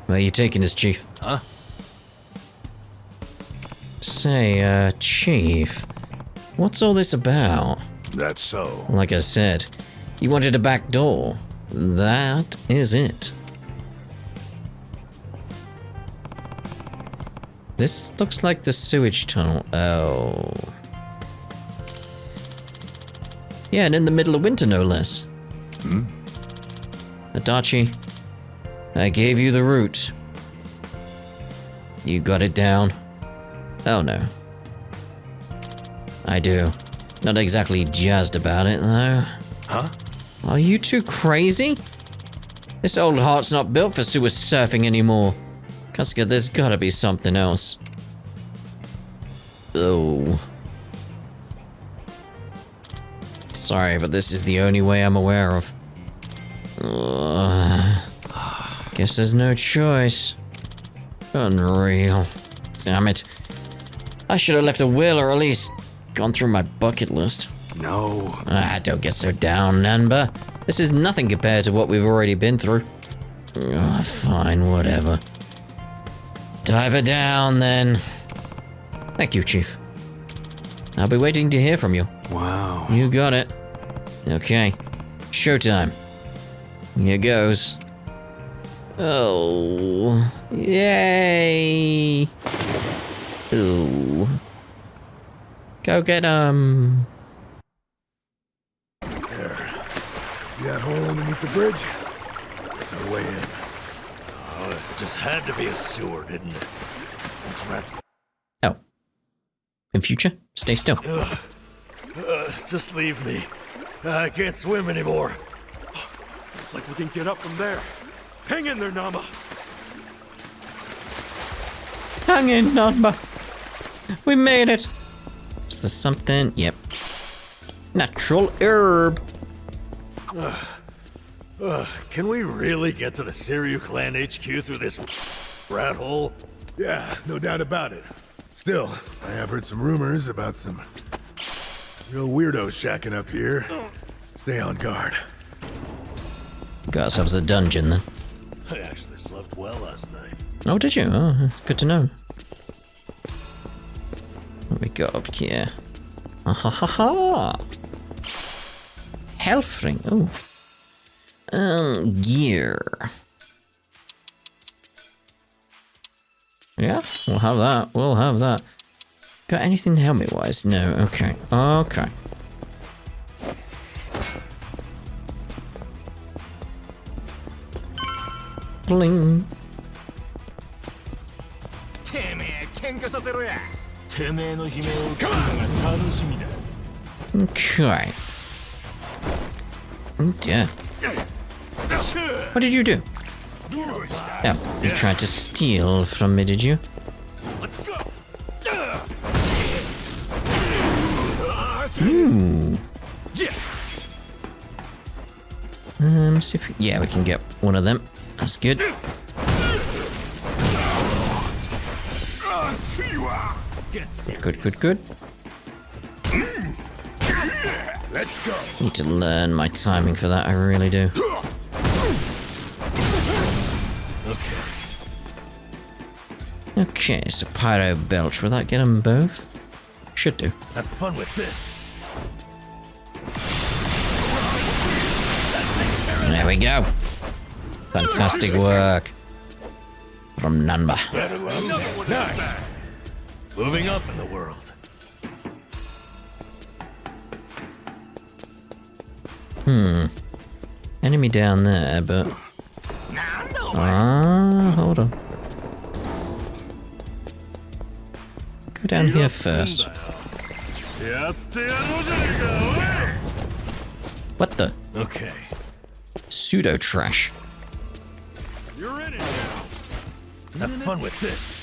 Where are you taking us, Chief? Huh? Say, Chief, what's all this about? That's so. Like I said, you wanted a back door. That is it. This looks like the sewage tunnel. Oh. Yeah, and in the middle of winter, no less. Adachi, I gave you the route. You got it down? Oh no. I do. Not exactly jazzed about it, though. Huh? Are you too crazy? This old heart's not built for sewer surfing anymore. Kasuga, there's gotta be something else. Oh. Sorry, but this is the only way I'm aware of. Guess there's no choice. Unreal. Damn it. I should have left a will or at least gone through my bucket list. No. Don't get so down, Nanba. This is nothing compared to what we've already been through. Fine, whatever. Dive her down, then. Thank you, Chief. I'll be waiting to hear from you. Wow. You got it. Okay. Showtime. Here goes. Oh. Yay. Ooh. Go get 'em. There. See that hole underneath the bridge? That's our way in. Oh, it just had to be a sewer, didn't it? It's wrapped. Oh. In future, stay still. Just leave me. I can't swim anymore. Looks like we can get up from there. Hang in there, Namba. Hang in, Nanba. We made it. Is there something? Yep. Natural herb. Can we really get to the Seiryu clan HQ through this rat hole? Yeah, no doubt about it. Still, I have heard some rumors about some real weirdos shacking up here. Stay on guard. Got ourselves a dungeon then. I actually slept well last night. Oh, did you? Oh, good to know. What we got up here? Ah ha ha ha! Health ring. Oh. Gear. Yeah, we'll have that. We'll have that. Got anything helmet-wise? No. Okay. Okay. Bling. Okay. Oh dear. What did you do? Oh, you tried to steal from me, did you? Let's go. Ooh. See if yeah, we can get one of them. That's good. Good, good, good. Let's go. Need to learn my timing for that, I really do. Okay, so Pyro Belch, will that get them both? Should do. Have fun with this. There we go. Fantastic work. From Nanba. Nice. Moving up in the world. Enemy down there, but... hold on. Go down here first. What the? Okay. Pseudo trash. You're in it now. Have fun with this.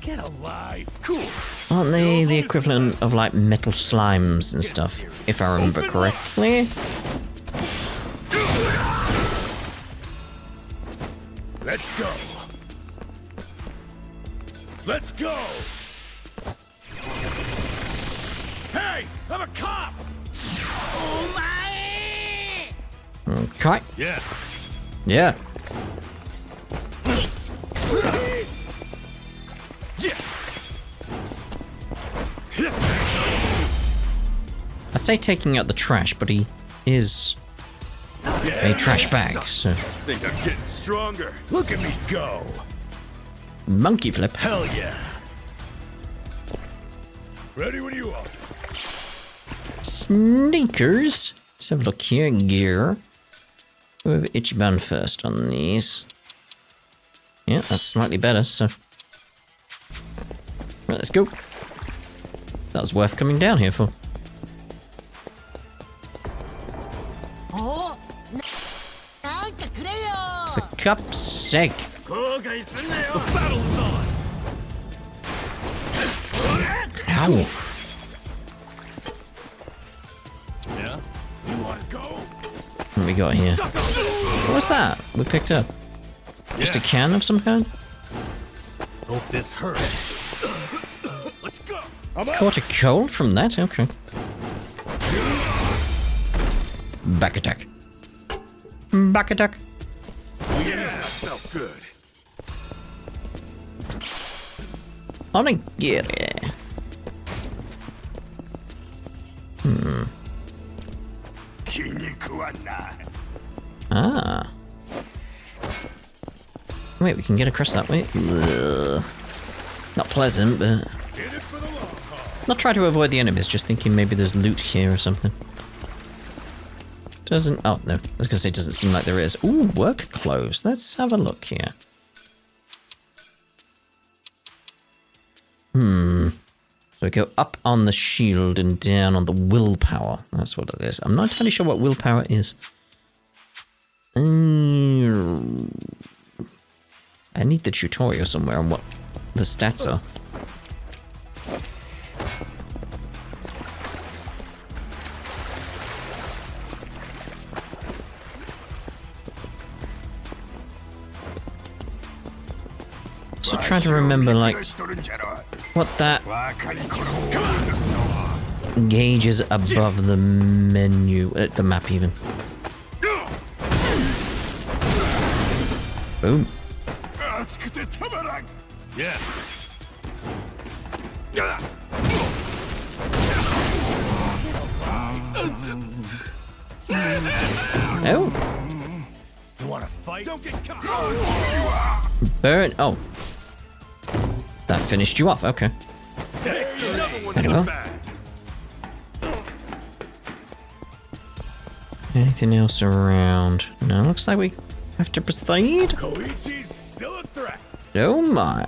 Get alive. Cool. Aren't they the equivalent of like metal slimes and stuff, if I remember correctly? Let's go. Let's go. Hey, I'm a cop. Oh my Okay. Yeah. Yeah. I'd say taking out the trash, but he is a trash bag, so... Think I'm getting stronger. Look at me go. Monkey flip. Hell yeah. Ready when you are. Sneakers. Let's have a look here. Gear. Go over Ichiban first on these. Yeah, that's slightly better, so... Right, let's go. That was worth coming down here for. For cup's sake. The battle is on. Ow. Yeah. You wanna go? What we got here? What was that we picked up? Just a can of some kind? Hope this hurts. Let's go. Caught a cold from that? Okay. Back attack. Back attack. Yeah, felt good. Onigiri. Ah. Wait, we can get across that way. Ugh. Not pleasant, but... Not try to avoid the enemies, just thinking maybe there's loot here or something. Doesn't... Oh, no. I was gonna say, doesn't seem like there is. Ooh, work clothes. Let's have a look here. So we go up on the shield and down on the willpower. That's what it is. I'm not entirely sure what willpower is. I need the tutorial somewhere on what the stats are. So trying to remember, like, what that gauge is above the menu, the map even. Boom. Yeah. Oh. You wanna fight? Don't get caught. Burn. Oh. That finished you off. Okay. Very well. Anything else around? No, looks like we have to proceed. Koichi's still a threat. Oh my.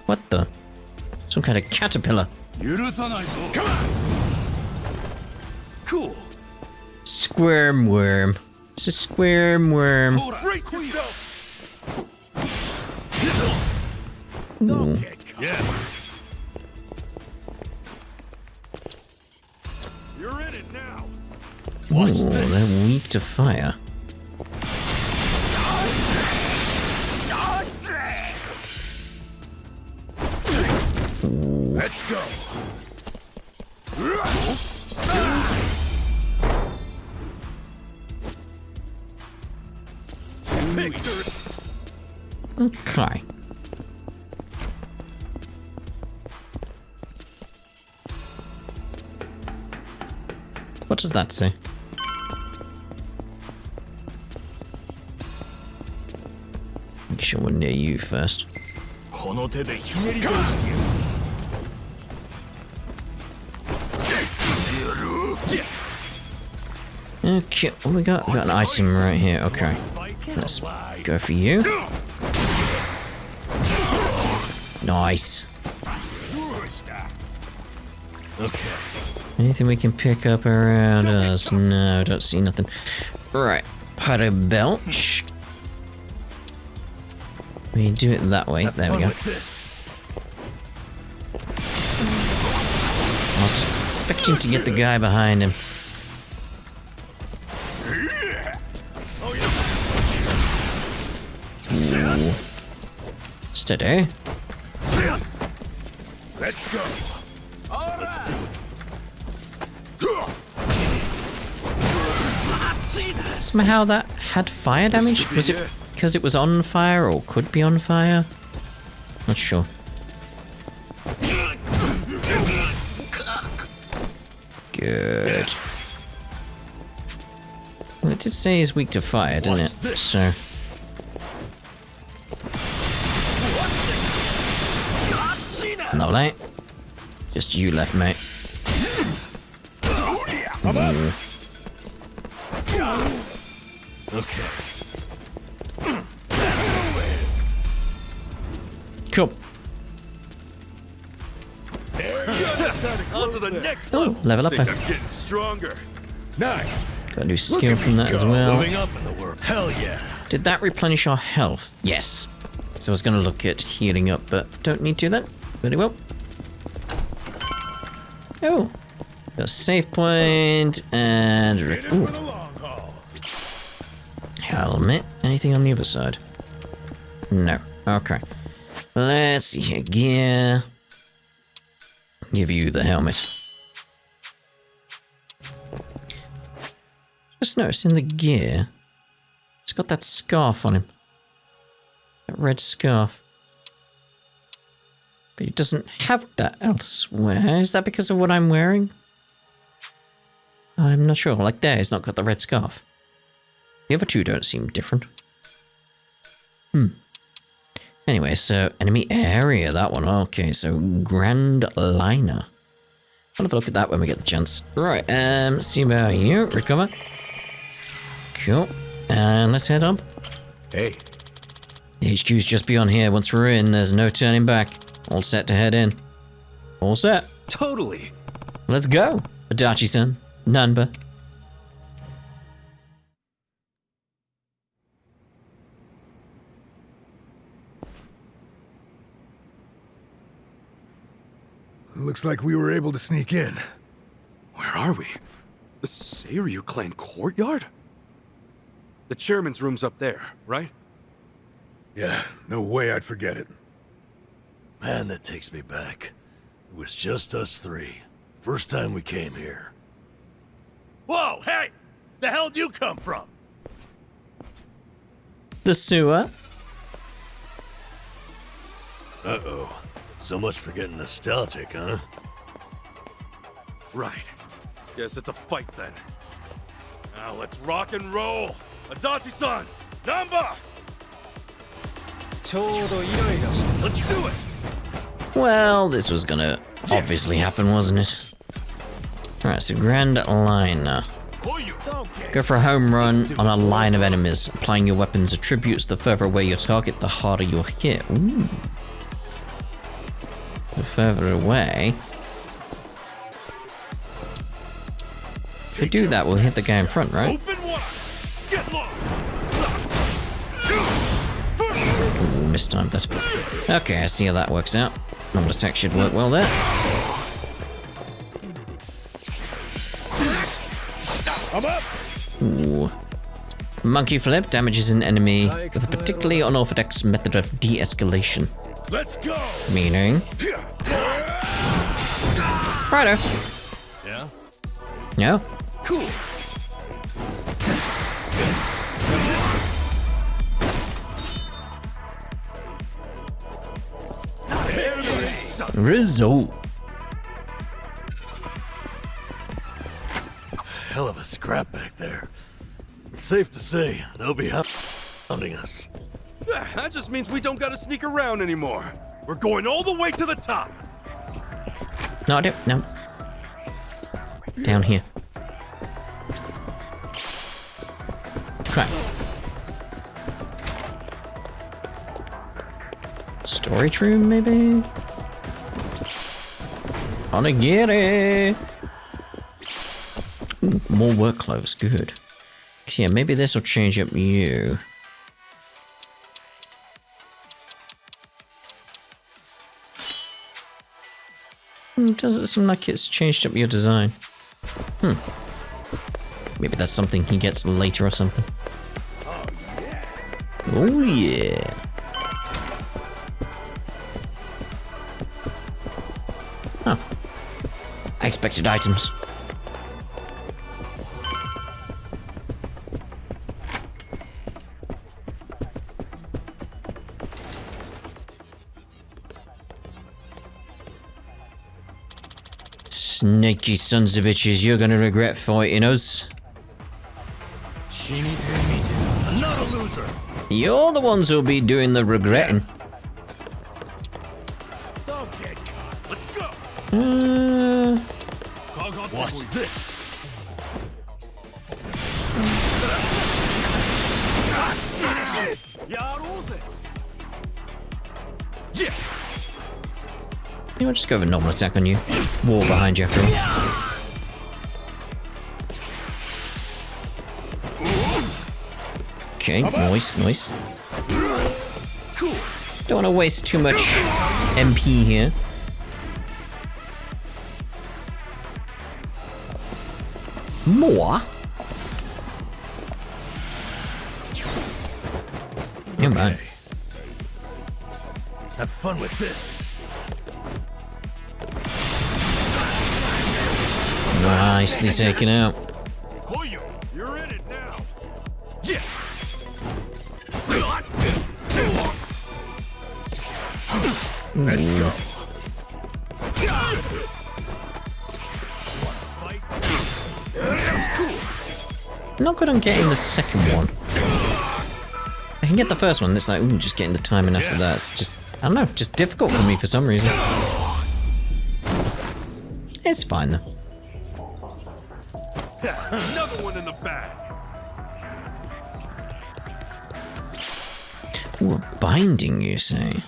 What the? Some kind of caterpillar. Come on. Cool. Squirm worm. It's a squirm worm. Brace yourself. Ooh. Yeah. You're in it now. Ooh, they're weak to fire. Let's go. Okay. What does that say? Make sure we're near you first. Okay, what we got? We got an item right here. Okay. Let's go for you. Nice. Okay. Anything we can pick up around us? No, don't see nothing. Right. Powder belch. We do it that way. There we go. I was expecting to get the guy behind him. Ooh. Steady. Let's go. Let's do it. somehow that had fire damage? Was it because it was on fire or could be on fire? Not sure. Good. Well, it did say he's weak to fire, didn't it? So. Lovely. Just you left, mate. Okay. Cool. On to the next Oh, level up. I'm getting stronger. Nice. Got a new skill from that as well. Moving up in the work. Hell yeah. Did that replenish our health? Yes. So I was going to look at healing up, but don't need to then. Very well. Oh. Got a save point and... Ooh. Helmet. Anything on the other side? No. Okay. Let's see here. Gear. Give you the helmet. Just noticed in the gear, it's got that scarf on him. That red scarf. But he doesn't have that elsewhere. Is that because of what I'm wearing? I'm not sure. Like there, he's not got the red scarf. The other two don't seem different. Anyway, so enemy area, that one. Okay, so Grand Liner. I'll have a look at that when we get the chance. Right, see about you. Recover. Cool. And let's head up. Hey. The HQ's just beyond here. Once we're in, there's no turning back. All set to head in. All set. Totally. Let's go. Adachi-san. Nanba. Looks like we were able to sneak in. Where are we? The Seiryu clan courtyard? The chairman's room's up there, right? Yeah, no way I'd forget it. Man, that takes me back. It was just us three. First time we came here. Whoa, hey! The hell'd you come from? The sewer. Uh-oh. So much for getting nostalgic, huh? Right. Guess it's a fight then. Now let's rock and roll! Adachi-san! Namba! Let's do it! Well, this was gonna obviously happen, wasn't it? Alright, so Grand Line. Go for a home run on a line of enemies. Applying your weapon's attributes, the further away your target, the harder you'll hit. Ooh. The further away. If we do that, we'll hit the guy in front, right? Ooh, mistimed that. Okay, I see how that works out. Normal attack should work well there. I'm up. Ooh. Monkey flip damages an enemy with a particularly unorthodox method of de-escalation. Let's go! Meaning... Righto. Yeah? No? Cool. Result. Hell of a scrap back there. It's safe to say, they'll be hunting us. That just means we don't gotta sneak around anymore. We're going all the way to the top. No, I don't. No. Down here. Crap. Storage room, maybe? Wanna get it? Ooh, more work clothes, good. So yeah, maybe this will change up you. Doesn't seem like it's changed up your design. Maybe that's something he gets later or something. Oh yeah. Huh. Expected items. Sneaky sons of bitches, you're gonna regret fighting us. Another loser. You're the ones who'll be doing the regretting. Don't get caught. Let's go. Watch this. Yeah. You know, just go with a normal attack on you. Wall behind you after all. Okay, nice, nice. Don't want to waste too much MP here. More? Oh my. Have fun with this. Nicely taken out. Koyo, you're in it now. Yeah. Let's go. Not good on getting the second one. I can get the first one, it's like, ooh, just getting the timing after that. It's just, I don't know, just difficult for me for some reason. It's fine though. Another one in the bag. Ooh, a binding, you say?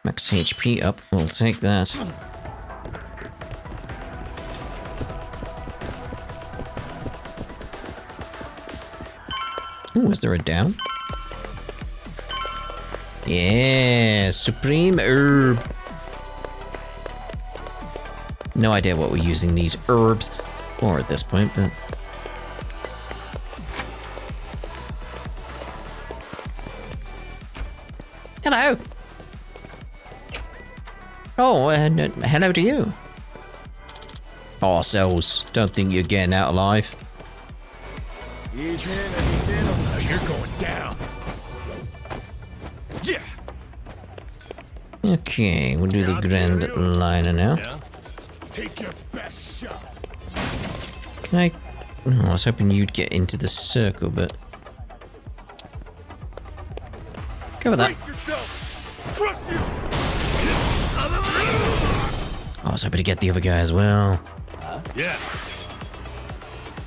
Max HP up, we'll take that. Ooh, is there a down? Yeah, supreme herb. No idea what we're using these herbs for at this point, but... Hello! Oh, hello to you. Oh, cells, don't think you're getting out alive. He's in and he's in. Now you're going down. Yeah. Okay, we'll do the grand liner now. Yeah. Take your best shot. Can I... Oh, I was hoping you'd get into the circle, but... Go with that. Brace yourself. Trust you. Oh, I was hoping to get the other guy as well. Yeah.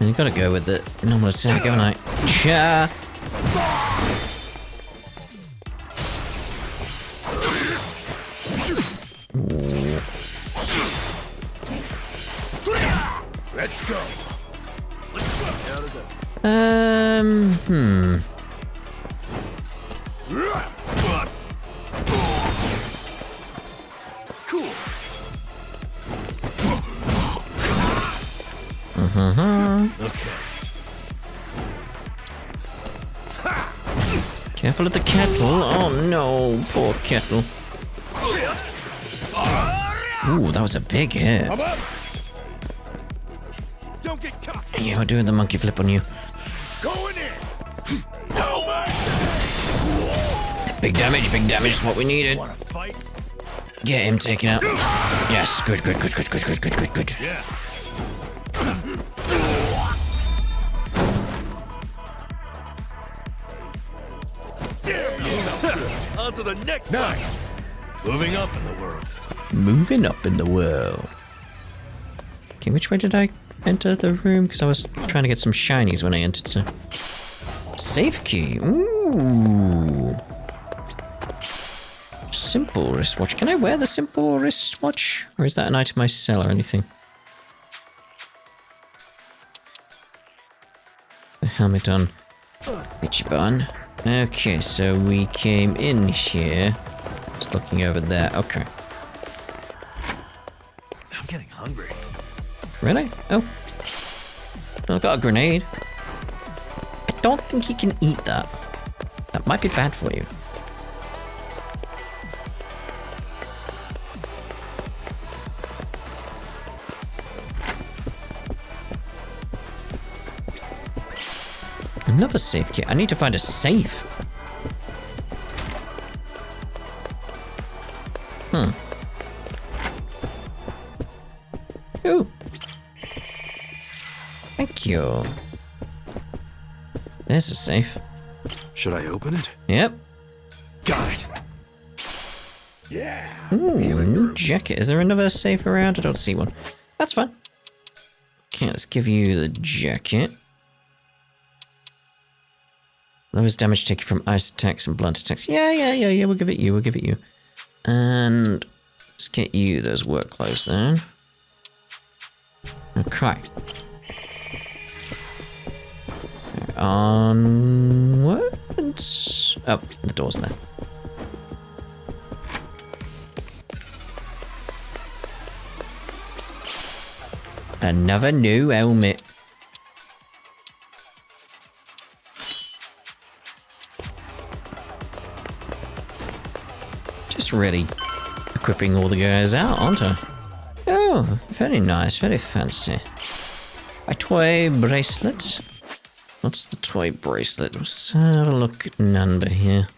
And you gotta go with the normal attack, haven't I? Cha! Let's go. Let's go. Cool. Okay. Careful of the kettle. Oh no, poor kettle. Ooh, that was a big hit. Don't get caught. Yeah, we're doing the monkey flip on you. Going in. Big damage is what we needed. Wanna fight? Get him taken out. Yes, good. Yeah. On to the next. Nice. Moving up in the world. Moving up in the world. Okay, which way did I enter the room? Because I was trying to get some shinies when I entered, so... Safe key. Ooh. Simple wristwatch. Can I wear the simple wristwatch? Or is that an item I sell or anything? The helmet on Ichiban. Okay, so we came in here. Just looking over there. Okay. I'm getting hungry. Really? Oh. I've got a grenade. I don't think you can eat that. That might be bad for you. Another safe kit. I need to find a safe. Ooh. Thank you. There's a safe. Should I open it? Yep. Got it. Yeah. Ooh, new jacket. Is there another safe around? I don't see one. That's fine. Okay, let's give you the jacket. Lowers damage taken from ice attacks and blunt attacks. Yeah. We'll give it you. And let's get you those work clothes then. Okay. Onwards. Oh, the door's there. Another new helmet. Just really equipping all the guys out, aren't I? Oh, very nice, very fancy. A toy bracelet. What's the toy bracelet? Let's have a look at Nanda here.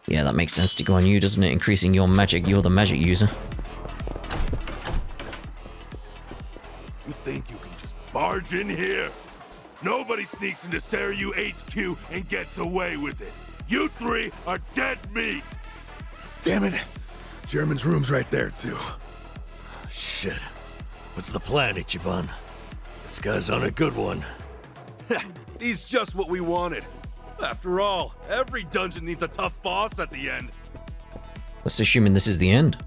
Yeah, that makes sense to go on you, doesn't it? Increasing your magic, you're the magic user. You think you can just barge in here? Nobody sneaks into Seiryu HQ and gets away with it. You three are dead meat! Damn it. German's room's right there, too. Shit. What's the plan, Ichiban? This guy's on a good one. He's just what we wanted. After all, every dungeon needs a tough boss at the end. Let's assuming this is the end.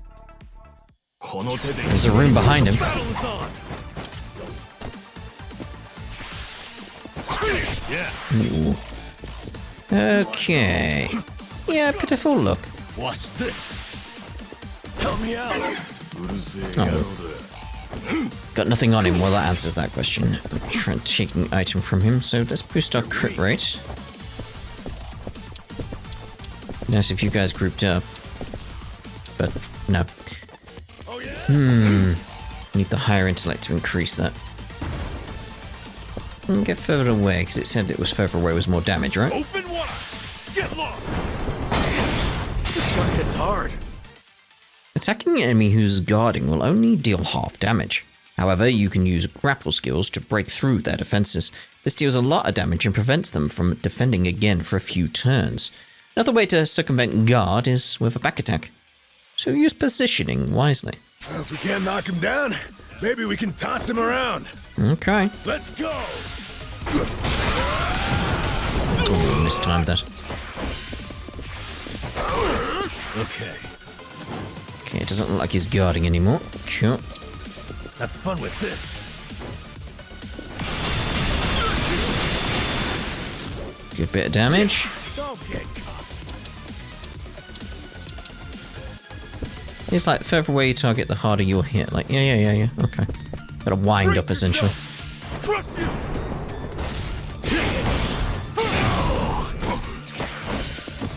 There's a room behind him. Battle is on! Yeah. Ooh. Okay. Yeah, pitiful look. Watch this. Help me out. Got nothing on him. Well, that answers that question. Try and take an item from him. So let's boost our crit rate. Nice if you guys grouped up. But no. Need the higher intellect to increase that. And get further away, because it said it was further away was more damage, right? Open wide. Get lost. This one hits hard. Attacking an enemy who's guarding will only deal half damage. However, you can use grapple skills to break through their defenses. This deals a lot of damage and prevents them from defending again for a few turns. Another way to circumvent guard is with a back attack. So use positioning wisely. Well, if we can't knock him down, maybe we can toss him around. Okay. Let's go. Oh, mistimed that. Okay. Okay, it doesn't look like he's guarding anymore. Cool. Have fun with this. Good bit of damage. Don't get caught. It's like the further away you target, the harder you'll hit. Like, yeah. Okay. Gotta wind up essentially. Trust you.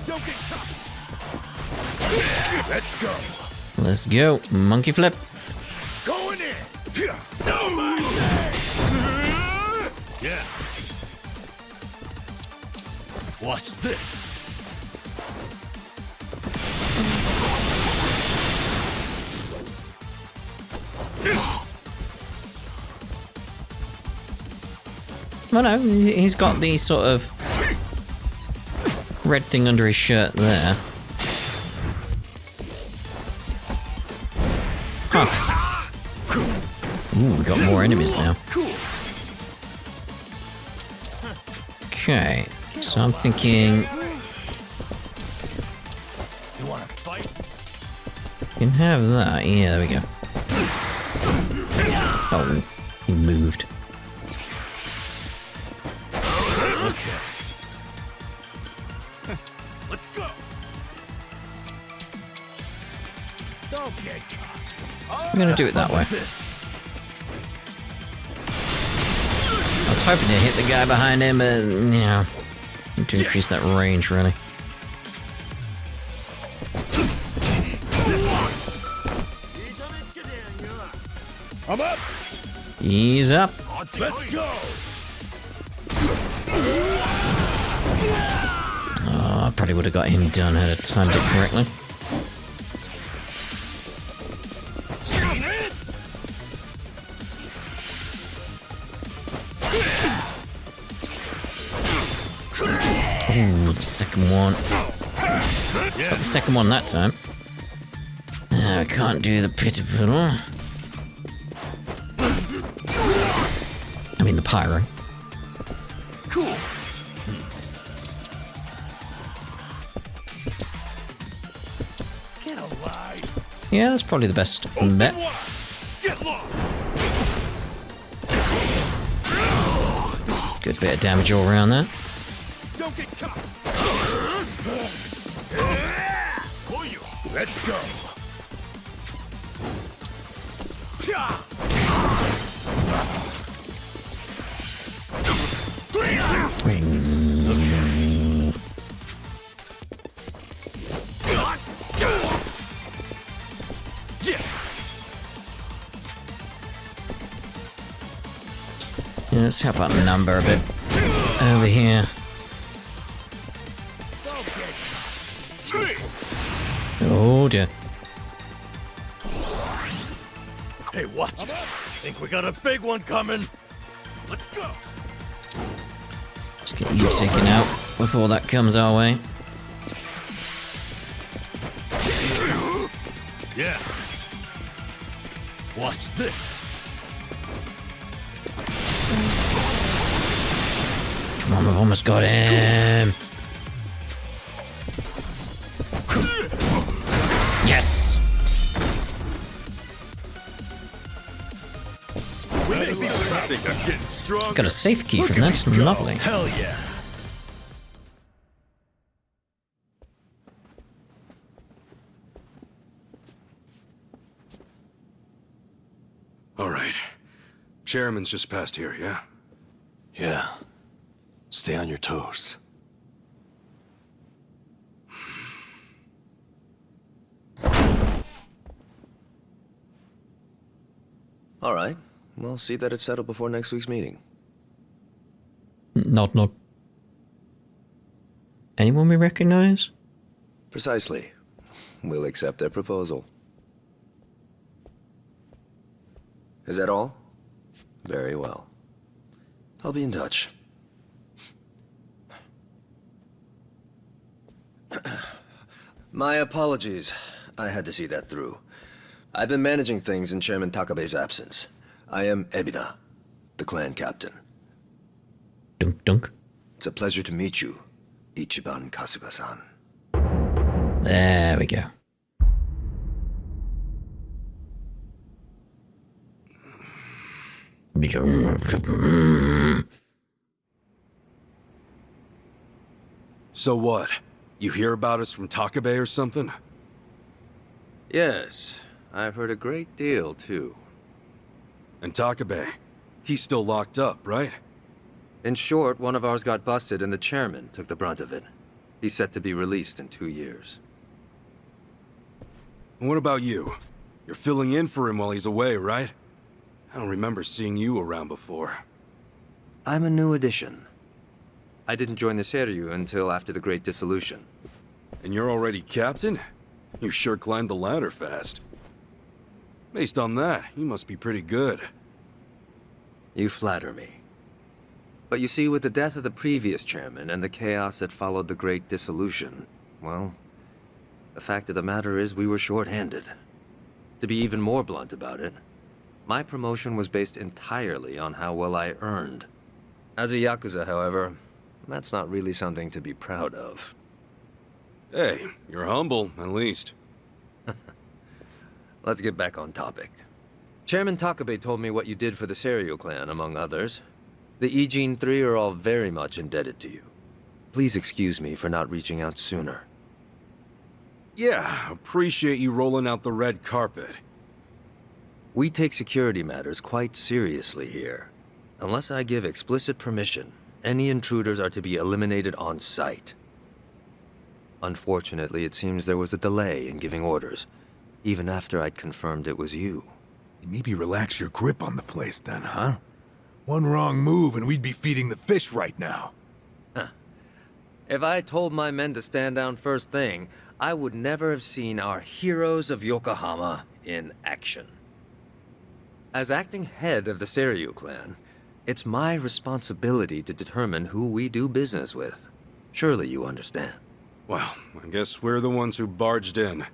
Don't get caught. Let's go. Let's go. Monkey flip. Going in. No mercy. Yeah. Watch this. Well, no, he's got the sort of red thing under his shirt there. Huh. Ooh, we got more enemies now. Okay, so I'm thinking You wanna fight? you can have that. Yeah, there we go. Oh, he moved. Okay. Let's go. Don't get caught. I'm gonna do it that way. This. I was hoping to hit the guy behind him, but yeah, need to increase that range really. I'm up. Ease up. Let's go. Oh, I probably would have got him done had I timed it correctly. Ooh, the second one. Got the second one that time. I can't do the pitiful. I mean the pyro. Cool. Get alive. Yeah, that's probably the best bet. Get lost. Good bit of damage all around there. Don't get caught. Let's go. Yeah, let's help out the number a bit. Over here. Oh dear. Hey, watch it. Think we got a big one coming. Let's go. Let's get you taken out before that comes our way. Yeah. Watch this. Come on, we've almost got him. Yes! I think I'm getting stronger. Got a safe key from that. Lovely. Hell yeah. All right. Chairman's just past here, yeah? Yeah. Stay on your toes. All right. We'll see that it's settled before next week's meeting. Nod, nod. Anyone we recognize? Precisely. We'll accept their proposal. Is that all? Very well. I'll be in touch. My apologies. I had to see that through. I've been managing things in Chairman Takabe's absence. I am Ebina, the clan captain. Dunk dunk. It's a pleasure to meet you, Ichiban Kasuga-san. There we go. So what? You hear about us from Takabe or something? Yes, I've heard a great deal, too. And Takabe, he's still locked up, right? In short, one of ours got busted and the chairman took the brunt of it. He's set to be released in 2 years. And what about you? You're filling in for him while he's away, right? I don't remember seeing you around before. I'm a new addition. I didn't join the Seiryu until after the Great Dissolution. And you're already captain? You sure climbed the ladder fast. Based on that, you must be pretty good. You flatter me. But you see, with the death of the previous chairman and the chaos that followed the Great Dissolution, well, the fact of the matter is we were short-handed. To be even more blunt about it, my promotion was based entirely on how well I earned. As a Yakuza, however, that's not really something to be proud of. Hey, you're humble, at least. Let's get back on topic. Chairman Takabe told me what you did for the Seiryu clan, among others. The Ijin 3 are all very much indebted to you. Please excuse me for not reaching out sooner. Yeah, appreciate you rolling out the red carpet. We take security matters quite seriously here. Unless I give explicit permission, any intruders are to be eliminated on sight. Unfortunately, it seems there was a delay in giving orders, even after I'd confirmed it was you. Maybe relax your grip on the place then, huh? One wrong move and we'd be feeding the fish right now. If I told my men to stand down first thing, I would never have seen our heroes of Yokohama in action. As acting head of the Seiryu clan, it's my responsibility to determine who we do business with. Surely you understand. Well, I guess we're the ones who barged in.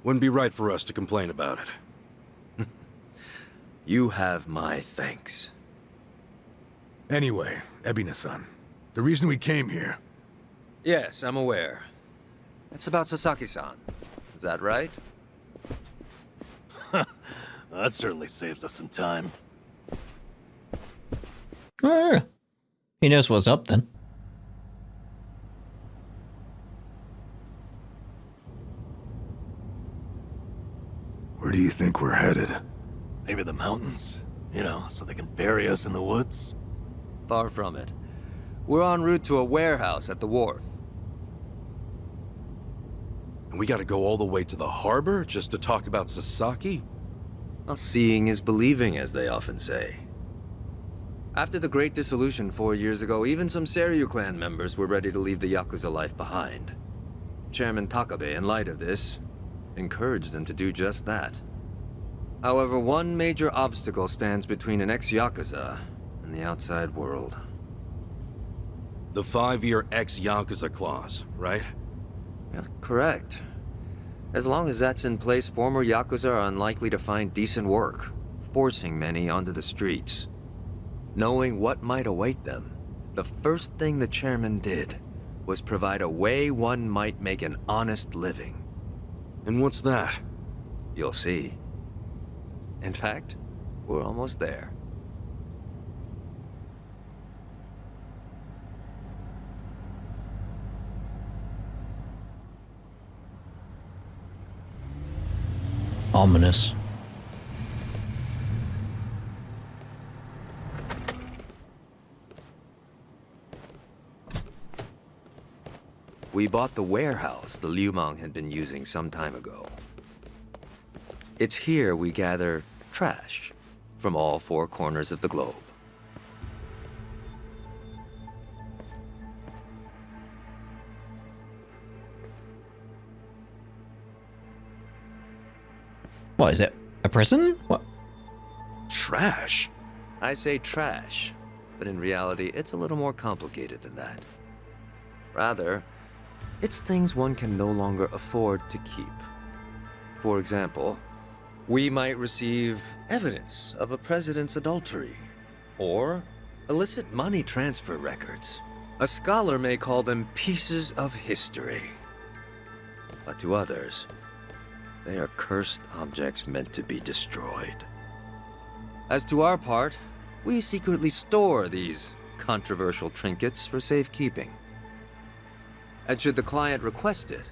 Wouldn't be right for us to complain about it. You have my thanks. Anyway, Ebina-san, the reason we came here... Yes, I'm aware. It's about Sasaki-san. Is that right? That certainly saves us some time. Oh, he knows what's up then. Where do you think we're headed? Maybe the mountains, you know, so they can bury us in the woods. Far from it. We're en route to a warehouse at the wharf. And we gotta go all the way to the harbor just to talk about Sasaki? Well, seeing is believing, as they often say. After the Great Dissolution 4 years ago, even some Seiryu clan members were ready to leave the Yakuza life behind. Chairman Takabe, in light of this, encouraged them to do just that. However, one major obstacle stands between an ex-Yakuza and the outside world. The 5-year ex-Yakuza clause, right? Yeah, correct. As long as that's in place, former Yakuza are unlikely to find decent work, forcing many onto the streets. Knowing what might await them, the first thing the chairman did was provide a way one might make an honest living. And what's that? You'll see. In fact, we're almost there. Ominous. We bought the warehouse the Liumang had been using some time ago. It's here we gather trash from all 4 corners of the globe. What is it? A prison? What? Trash? I say trash, but in reality, it's a little more complicated than that. Rather, it's things one can no longer afford to keep. For example, we might receive evidence of a president's adultery, or illicit money transfer records. A scholar may call them pieces of history. But to others, they are cursed objects meant to be destroyed. As to our part, we secretly store these controversial trinkets for safekeeping. And should the client request it,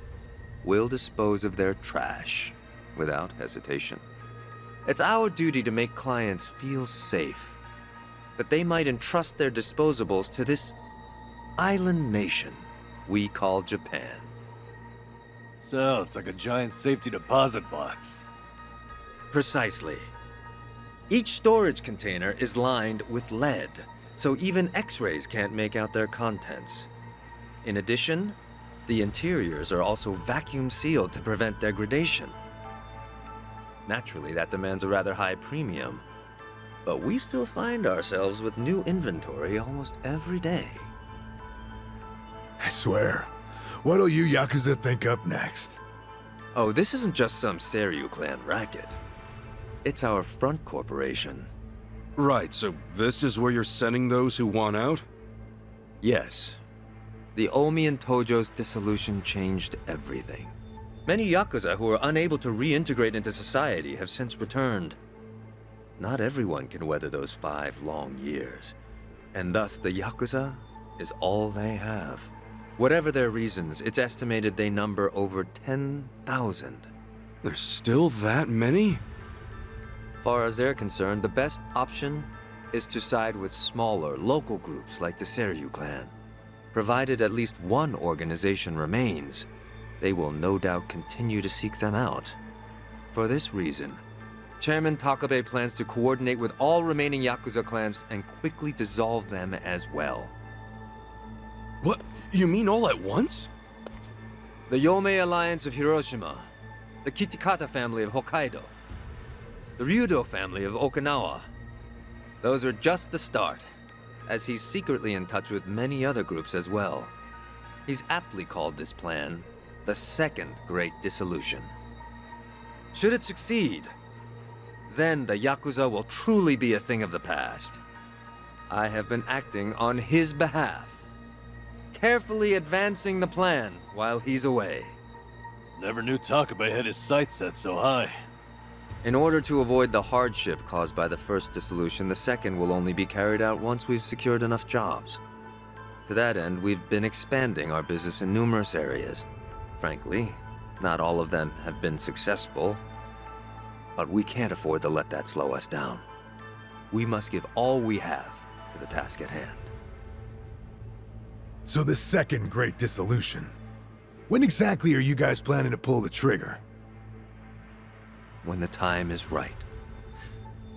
we'll dispose of their trash without hesitation. It's our duty to make clients feel safe, that they might entrust their disposables to this island nation we call Japan. So, it's like a giant safety deposit box. Precisely. Each storage container is lined with lead, so even X-rays can't make out their contents. In addition, the interiors are also vacuum sealed to prevent degradation. Naturally, that demands a rather high premium, but we still find ourselves with new inventory almost every day. I swear. What'll you Yakuza think up next? Oh, this isn't just some Seiryu clan racket. It's our front corporation. Right, so this is where you're sending those who want out? Yes. The Omi and Tojo's dissolution changed everything. Many Yakuza who were unable to reintegrate into society have since returned. Not everyone can weather those 5 long years, and thus the Yakuza is all they have. Whatever their reasons, it's estimated they number over 10,000. There's still that many? Far as they're concerned, the best option is to side with smaller, local groups like the Seiryu clan. Provided at least one organization remains, they will no doubt continue to seek them out. For this reason, Chairman Takabe plans to coordinate with all remaining Yakuza clans and quickly dissolve them as well. What? You mean all at once? The Yomei Alliance of Hiroshima, the Kitakata family of Hokkaido, the Ryudo family of Okinawa. Those are just the start, as he's secretly in touch with many other groups as well. He's aptly called this plan the Second Great Dissolution. Should it succeed, then the Yakuza will truly be a thing of the past. I have been acting on his behalf, carefully advancing the plan while he's away. Never knew Takebe had his sights set so high. In order to avoid the hardship caused by the first dissolution, the second will only be carried out once we've secured enough jobs. To that end, we've been expanding our business in numerous areas. Frankly, not all of them have been successful, but we can't afford to let that slow us down. We must give all we have to the task at hand. So the Second Great Dissolution. When exactly are you guys planning to pull the trigger? When the time is right.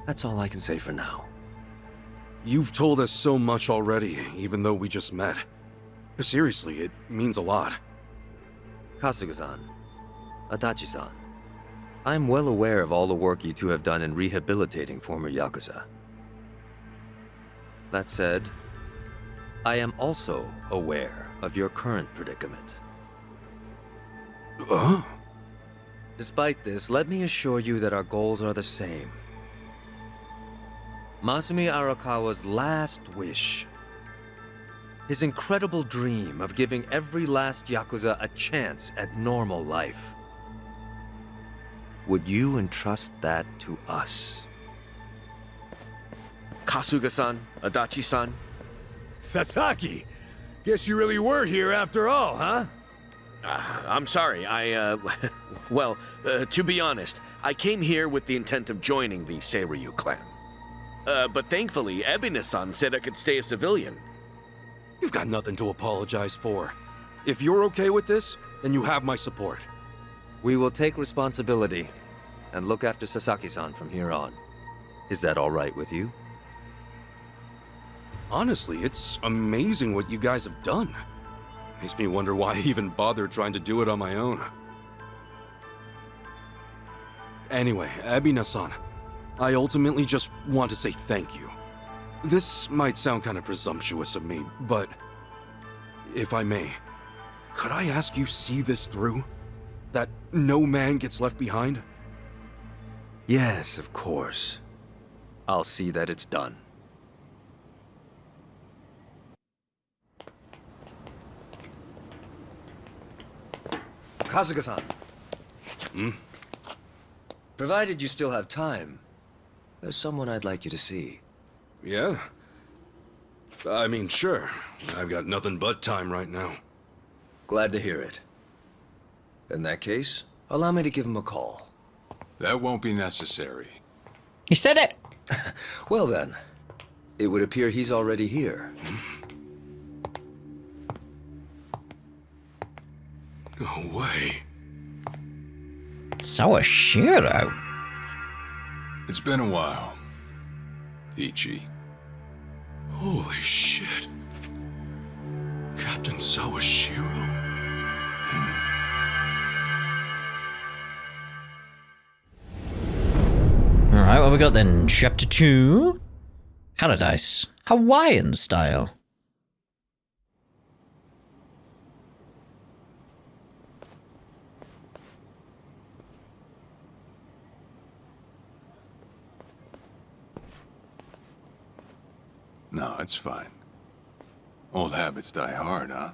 That's all I can say for now. You've told us so much already, even though we just met. Seriously, it means a lot. Kasuga-san, Adachi-san, I'm well aware of all the work you two have done in rehabilitating former Yakuza. That said, I am also aware of your current predicament. Despite this, let me assure you that our goals are the same. Masumi Arakawa's last wish, his incredible dream of giving every last Yakuza a chance at normal life. Would you entrust that to us? Kasuga-san, Adachi-san. Sasaki! Guess you really were here after all, huh? I'm sorry, well, to be honest, I came here with the intent of joining the Seiryu clan. But thankfully, Ebina-san said I could stay a civilian. You've got nothing to apologize for. If you're okay with this, then you have my support. We will take responsibility and look after Sasaki-san from here on. Is that all right with you? Honestly, it's amazing what you guys have done. Makes me wonder why I even bothered trying to do it on my own. Anyway, Ebina-san, I ultimately just want to say thank you. This might sound kind of presumptuous of me, but if I may, could I ask you see this through? That no man gets left behind? Yes, of course. I'll see that it's done. Kasuga-san. Provided you still have time, there's someone I'd like you to see. Yeah? I mean, sure. I've got nothing but time right now. Glad to hear it. In that case, allow me to give him a call. That won't be necessary. He said it. Well then, it would appear he's already here. No way. Sawashiro. It's been a while, Ichi. Holy shit. Captain Sawashiro? Alright, what we got then? Chapter 2. Paradise. Hawaiian style. No, it's fine. Old habits die hard, huh?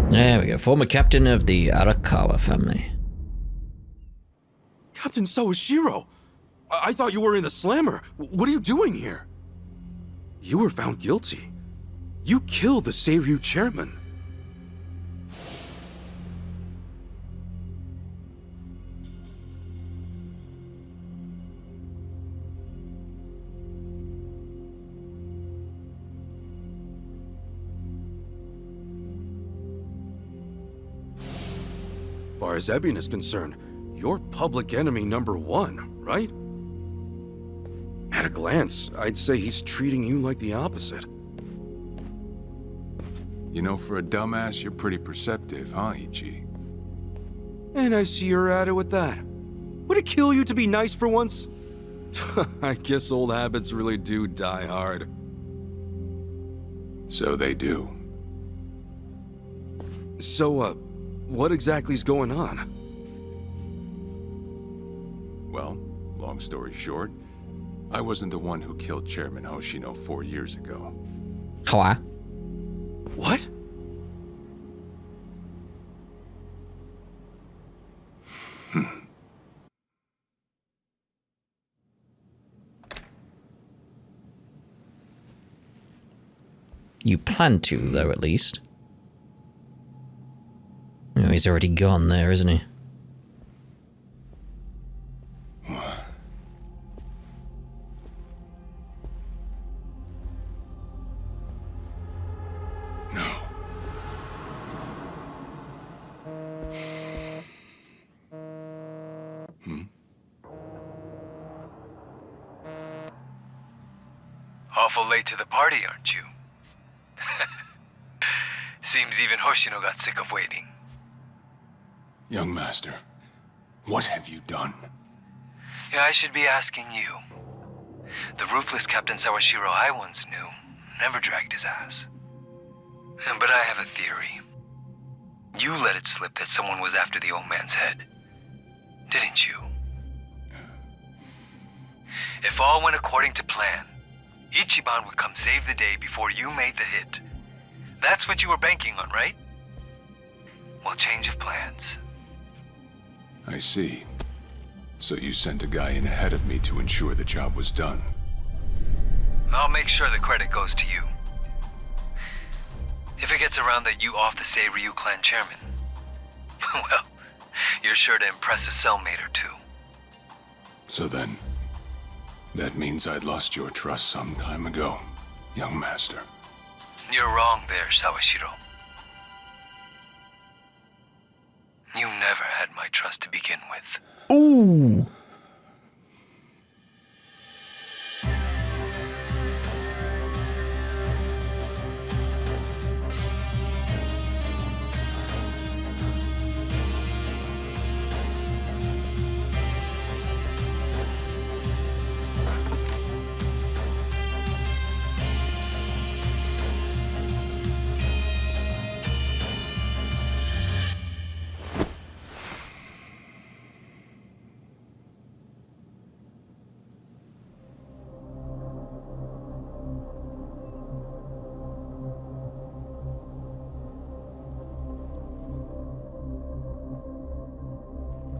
There we go. Former captain of the Arakawa family. Captain Sawashiro! I thought you were in the slammer. What are you doing here? You were found guilty. You killed the Seiryu chairman. As far as Ebin is concerned, you're public enemy #1, right? At a glance, I'd say he's treating you like the opposite. You know, for a dumbass, you're pretty perceptive, huh, Ichi? And I see you're at it with that. Would it kill you to be nice for once? I guess old habits really do die hard. So they do. So, what exactly's going on? Well, long story short, I wasn't the one who killed Chairman Hoshino 4 years ago. Hoa. What? You plan to, though, at least. Oh, he's already gone there, isn't he? Awful late to the party, aren't you? Seems even Hoshino got sick of waiting. Young master, what have you done? Yeah, I should be asking you. The ruthless Captain Sawashiro I once knew never dragged his ass. But I have a theory. You let it slip that someone was after the old man's head, didn't you? If all went according to plan, Ichiban would come save the day before you made the hit. That's what you were banking on, right? Well, change of plans. I see. So you sent a guy in ahead of me to ensure the job was done. I'll make sure the credit goes to you. If it gets around that you off the Seiryu clan chairman, well, you're sure to impress a cellmate or two. So then, that means I'd lost your trust some time ago, young master. You're wrong there, Sawashiro. You never had my trust to begin with. Ooh!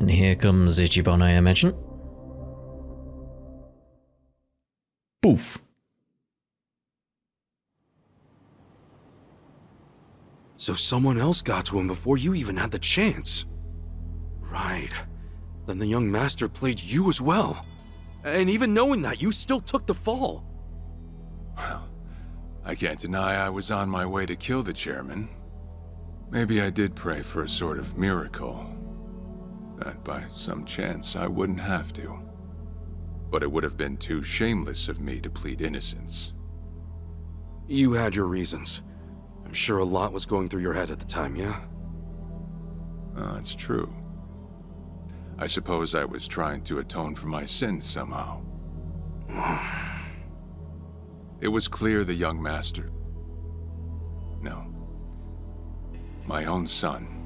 And here comes Ichiban, I imagine. Poof. So someone else got to him before you even had the chance. Right. Then the young master played you as well. And even knowing that, you still took the fall. Well, I can't deny I was on my way to kill the chairman. Maybe I did pray for a sort of miracle. That by some chance I wouldn't have to. But it would have been too shameless of me to plead innocence. You had your reasons. I'm sure a lot was going through your head at the time, yeah? That's true. I suppose I was trying to atone for my sins somehow. It was clear the young master... No. My own son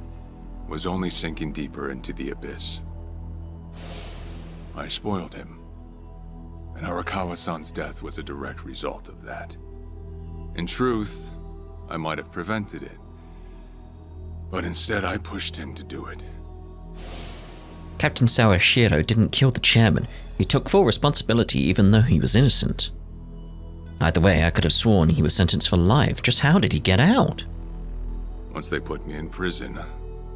was only sinking deeper into the abyss. I spoiled him. And Arakawa-san's death was a direct result of that. In truth, I might have prevented it. But instead I pushed him to do it. Captain Sawashiro didn't kill the chairman. He took full responsibility even though he was innocent. Either way, I could have sworn he was sentenced for life. Just how did he get out? Once they put me in prison,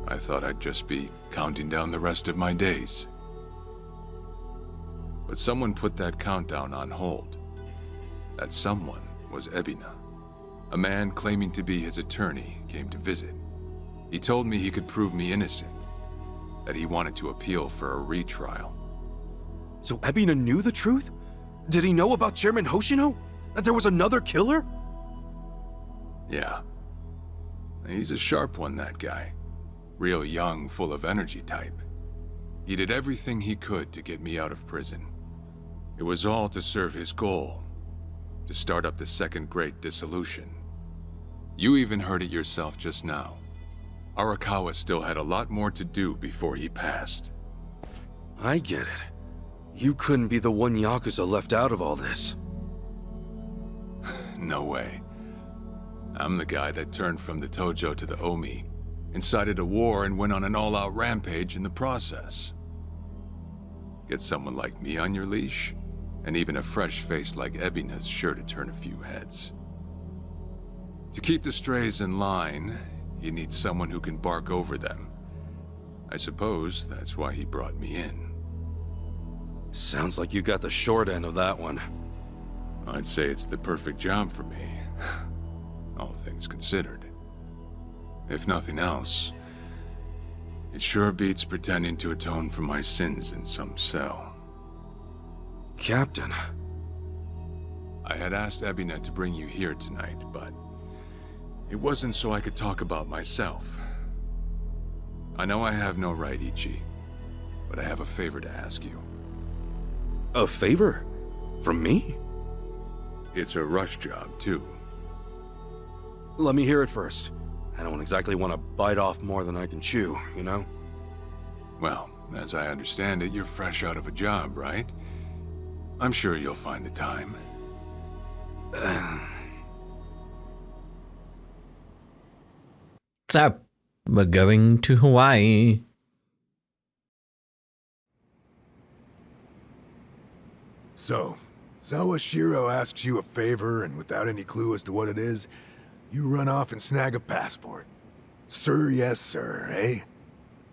I thought I'd just be counting down the rest of my days. But someone put that countdown on hold. That someone was Ebina. A man claiming to be his attorney came to visit. He told me he could prove me innocent, that he wanted to appeal for a retrial. So Ebina knew the truth? Did he know about Chairman Hoshino? That there was another killer? Yeah. He's a sharp one, that guy. Real young, full of energy type. He did everything he could to get me out of prison. It was all to serve his goal, to start up the second great dissolution. You even heard it yourself just now. Arakawa still had a lot more to do before he passed. I get it. You couldn't be the one Yakuza left out of all this. No way. I'm the guy that turned from the Tojo to the Omi, incited a war and went on an all-out rampage in the process. Get someone like me on your leash, and even a fresh face like Ebina's sure to turn a few heads. To keep the strays in line, you need someone who can bark over them. I suppose that's why he brought me in. Sounds like you got the short end of that one. I'd say it's the perfect job for me, all things considered. If nothing else, it sure beats pretending to atone for my sins in some cell. Captain. I had asked Ebina to bring you here tonight, but it wasn't so I could talk about myself. I know I have no right, Ichi, but I have a favor to ask you. A favor? From me? It's a rush job, too. Let me hear it first. I don't exactly want to bite off more than I can chew, you know? Well, as I understand it, you're fresh out of a job, right? I'm sure you'll find the time. So, we're going to Hawaii. So, Sawashiro asks you a favor, and without any clue as to what it is, you run off and snag a passport. Sir, yes, sir, eh?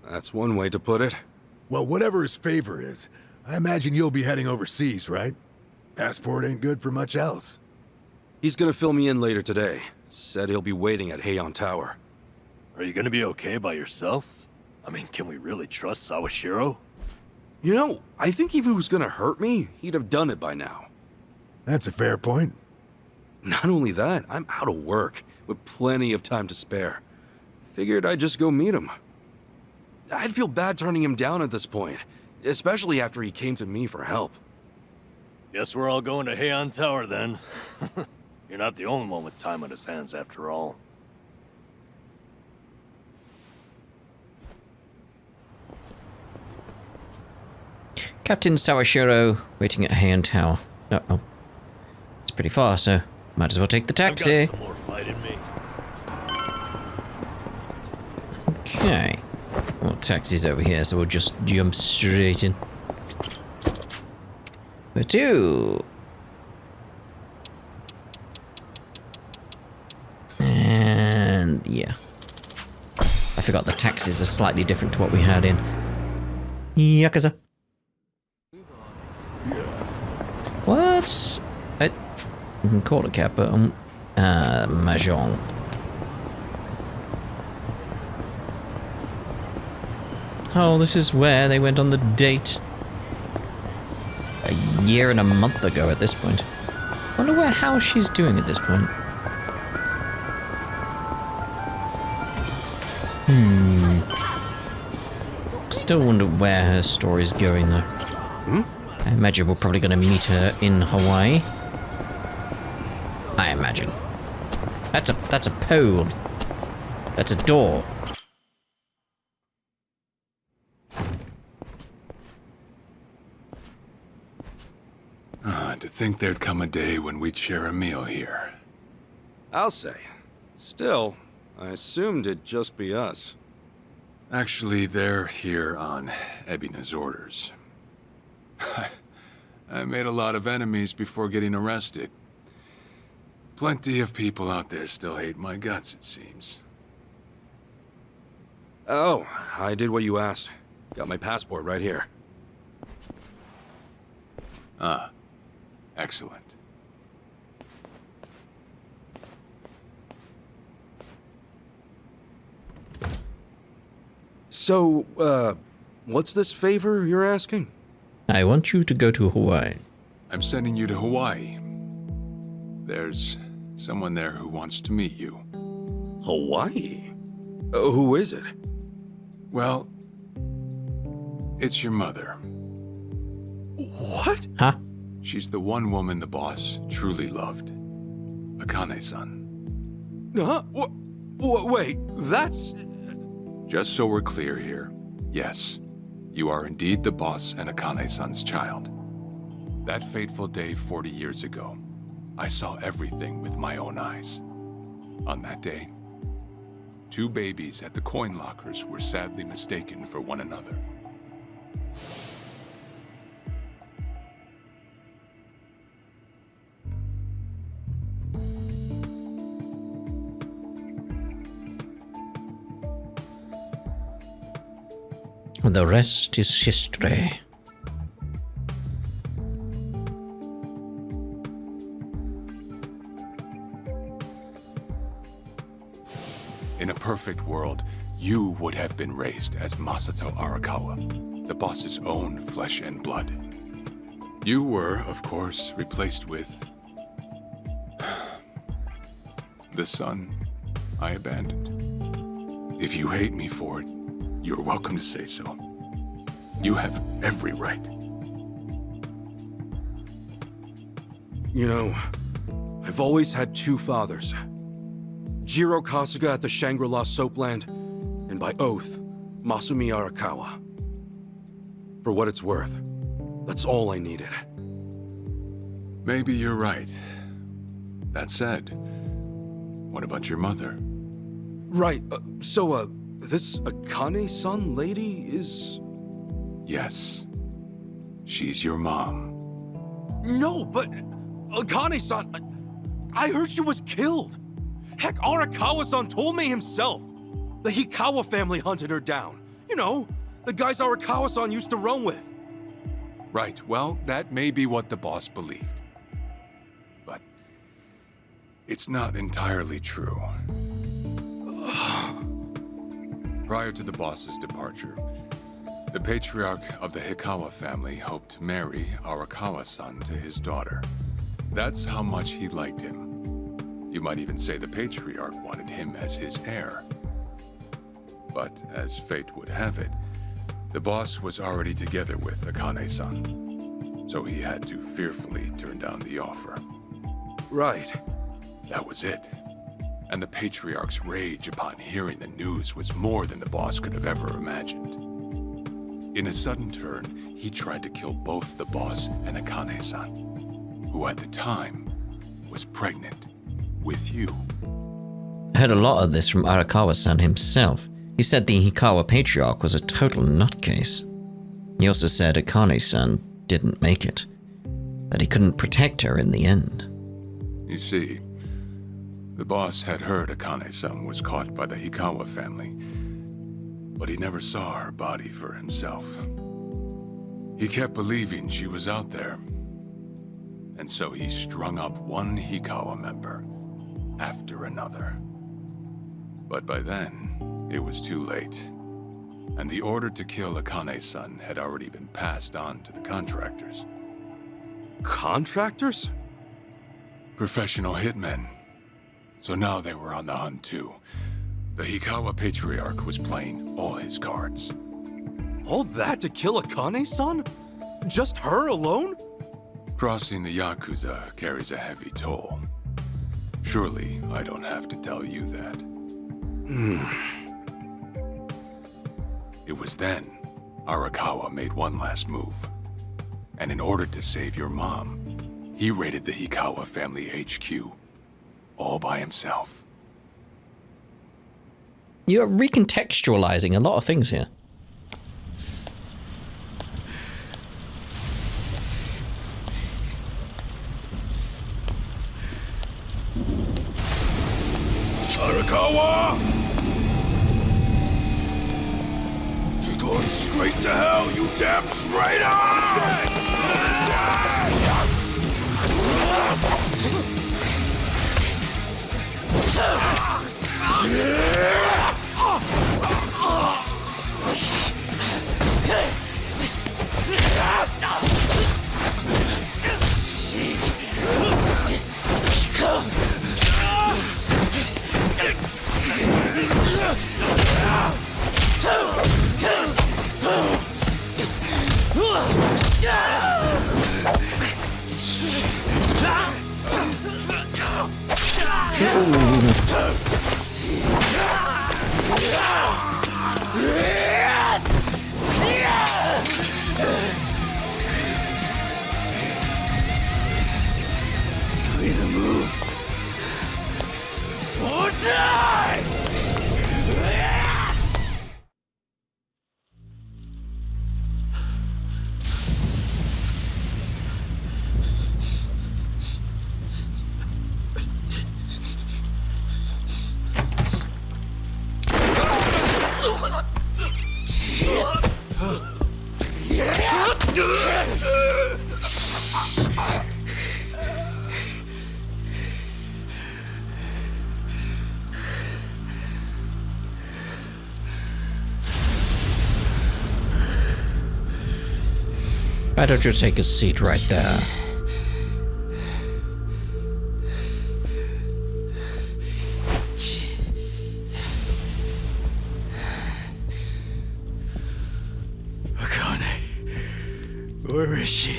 That's one way to put it. Well, whatever his favor is, I imagine you'll be heading overseas, right? Passport ain't good for much else. He's gonna fill me in later today. Said he'll be waiting at Heian Tower. Are you gonna be okay by yourself? I mean, can we really trust Sawashiro? You know, I think if he was gonna hurt me, he'd have done it by now. That's a fair point. Not only that, I'm out of work, with plenty of time to spare. Figured I'd just go meet him. I'd feel bad turning him down at this point, especially after he came to me for help. Guess we're all going to Heian Tower then. You're not the only one with time on his hands after all. Captain Sawashiro waiting at Heian Tower. Uh-oh. It's pretty far, so might as well take the taxi. I've got some more fight in me. Okay. Well, taxi's over here, so we'll just jump straight in. Where to? And yeah. I forgot the taxis are slightly different to what we had in Yakuza. What's I can call it a cab, but Mahjong. Oh, this is where they went on the date. A year and a month ago at this point. Wonder how she's doing at this point. Still wonder where her story's going though. I imagine we're probably going to meet her in Hawaii. I imagine. That's a pole. That's a door. To think there'd come a day when we'd share a meal here. I'll say. Still, I assumed it'd just be us. Actually, they're here on Ebina's orders. I made a lot of enemies before getting arrested. Plenty of people out there still hate my guts, it seems. Oh, I did what you asked. Got my passport right here. Ah, excellent. So, what's this favor you're asking? I want you to go to Hawaii. I'm sending you to Hawaii. There's someone there who wants to meet you. Hawaii? Who is it? Well, it's your mother. What? Huh? She's the one woman the boss truly loved. Akane-san. Huh? Wait, that's... Just so we're clear here, yes, you are indeed the boss and Akane-san's child. That fateful day 40 years ago, I saw everything with my own eyes. On that day, 2 babies at the coin lockers were sadly mistaken for one another. The rest is history. In a perfect world, you would have been raised as Masato Arakawa, the boss's own flesh and blood. You were, of course, replaced with... the son I abandoned. If you hate me for it, you're welcome to say so. You have every right. You know, I've always had 2 fathers. Jiro Kasuga at the Shangri-La Soapland, and by oath, Masumi Arakawa. For what it's worth, that's all I needed. Maybe you're right. That said, what about your mother? Right, this Akane-san lady is... Yes. She's your mom. No, but... Akane-san... I heard she was killed! Heck, Arakawa-san told me himself! The Hikawa family hunted her down. You know, the guys Arakawa-san used to run with. Right, well, that may be what the boss believed. But... it's not entirely true. Prior to the boss's departure, the patriarch of the Hikawa family hoped to marry Arakawa-san to his daughter. That's how much he liked him. You might even say the patriarch wanted him as his heir. But as fate would have it, the boss was already together with Akane-san, so he had to fearfully turn down the offer. Right. That was it. And the patriarch's rage upon hearing the news was more than the boss could have ever imagined. In a sudden turn, he tried to kill both the boss and Akane-san, who at the time was pregnant with you. I heard a lot of this from Arakawa-san himself. He said the Hikawa patriarch was a total nutcase. He also said Akane-san didn't make it, that he couldn't protect her in the end. You see, the boss had heard Akane-san was caught by the Hikawa family, but he never saw her body for himself. He kept believing she was out there, and so he strung up one Hikawa member after another. But by then, it was too late, and the order to kill Akane-san had already been passed on to the contractors. Contractors? Professional hitmen. So now they were on the hunt too. The Hikawa patriarch was playing all his cards. All that to kill Akane-san? Just her alone? Crossing the Yakuza carries a heavy toll. Surely I don't have to tell you that. It was then Arakawa made one last move. And in order to save your mom, he raided the Hikawa family HQ all by himself. You're recontextualizing a lot of things here. Arakawa! You're going straight to hell, you damn traitor! Either move or die! Why don't you take a seat right there? Akane, where is she?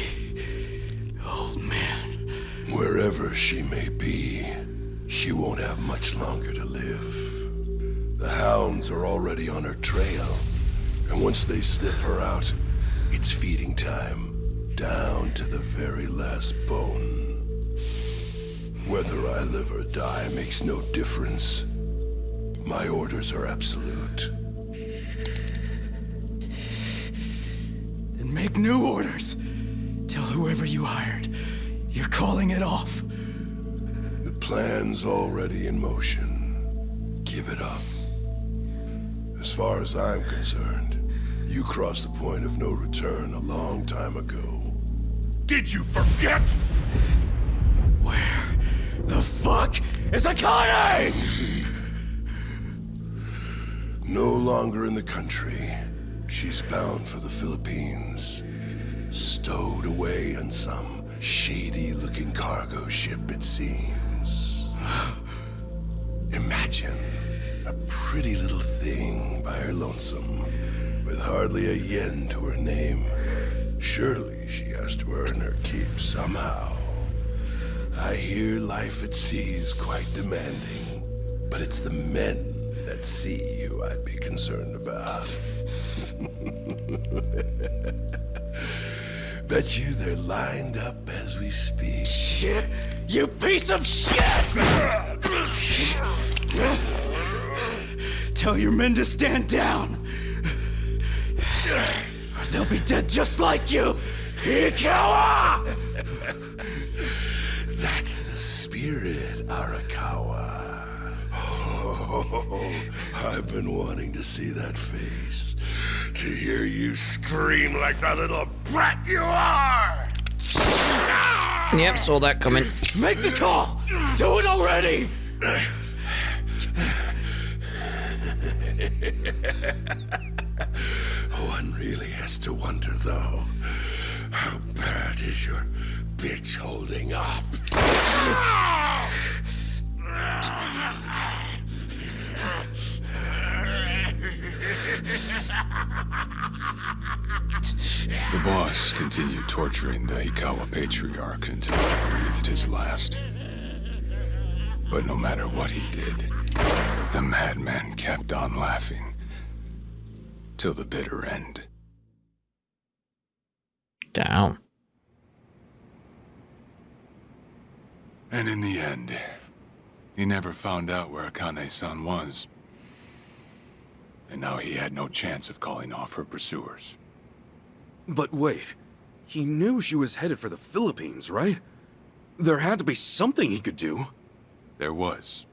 Old man. Wherever she may be, she won't have much longer to live. The hounds are already on her trail, and once they sniff her out, it's feeding time, down to the very last bone. Whether I live or die makes no difference. My orders are absolute. Then make new orders. Tell whoever you hired, you're calling it off. The plan's already in motion. Give it up. As far as I'm concerned, you crossed the point of no return a long time ago. Did you forget? Where the fuck is Akane? No longer in the country. She's bound for the Philippines. Stowed away on some shady-looking cargo ship, it seems. Imagine a pretty little thing by her lonesome, with hardly a yen to her name. Surely she has to earn her keep somehow. I hear life at sea is quite demanding, but it's the men at sea who I'd be concerned about. Bet you they're lined up as we speak. Shit! You piece of shit! Tell your men to stand down, or they'll be dead just like you! Ikawa! That's the spirit, Arakawa. Oh, I've been wanting to see that face. To hear you scream like the little brat you are! Yep, saw that coming. Make the call! Do it already! One really has to wonder, though, how bad is your bitch holding up? The boss continued torturing the Ikawa patriarch until he breathed his last. But no matter what he did, the madman kept on laughing. Till the bitter end. Down. And in the end, he never found out where Akane-san was. And now he had no chance of calling off her pursuers. But wait, he knew she was headed for the Philippines, right? There had to be something he could do. There was.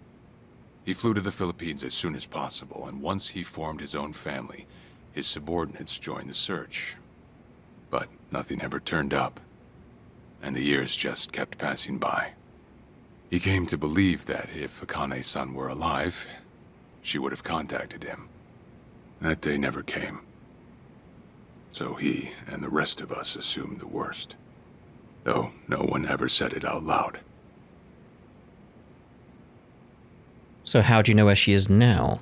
He flew to the Philippines as soon as possible, and once he formed his own family, his subordinates joined the search. But nothing ever turned up, and the years just kept passing by. He came to believe that if Akane-san were alive, she would have contacted him. That day never came. So he and the rest of us assumed the worst. Though no one ever said it out loud. So how do you know where she is now?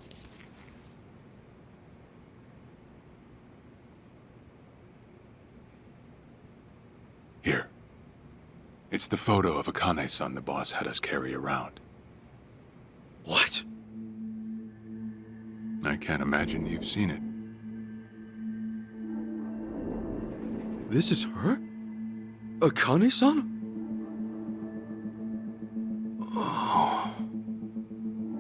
Here. It's the photo of Akane-san the boss had us carry around. can't imagine you've seen it. This is her? Akane-san?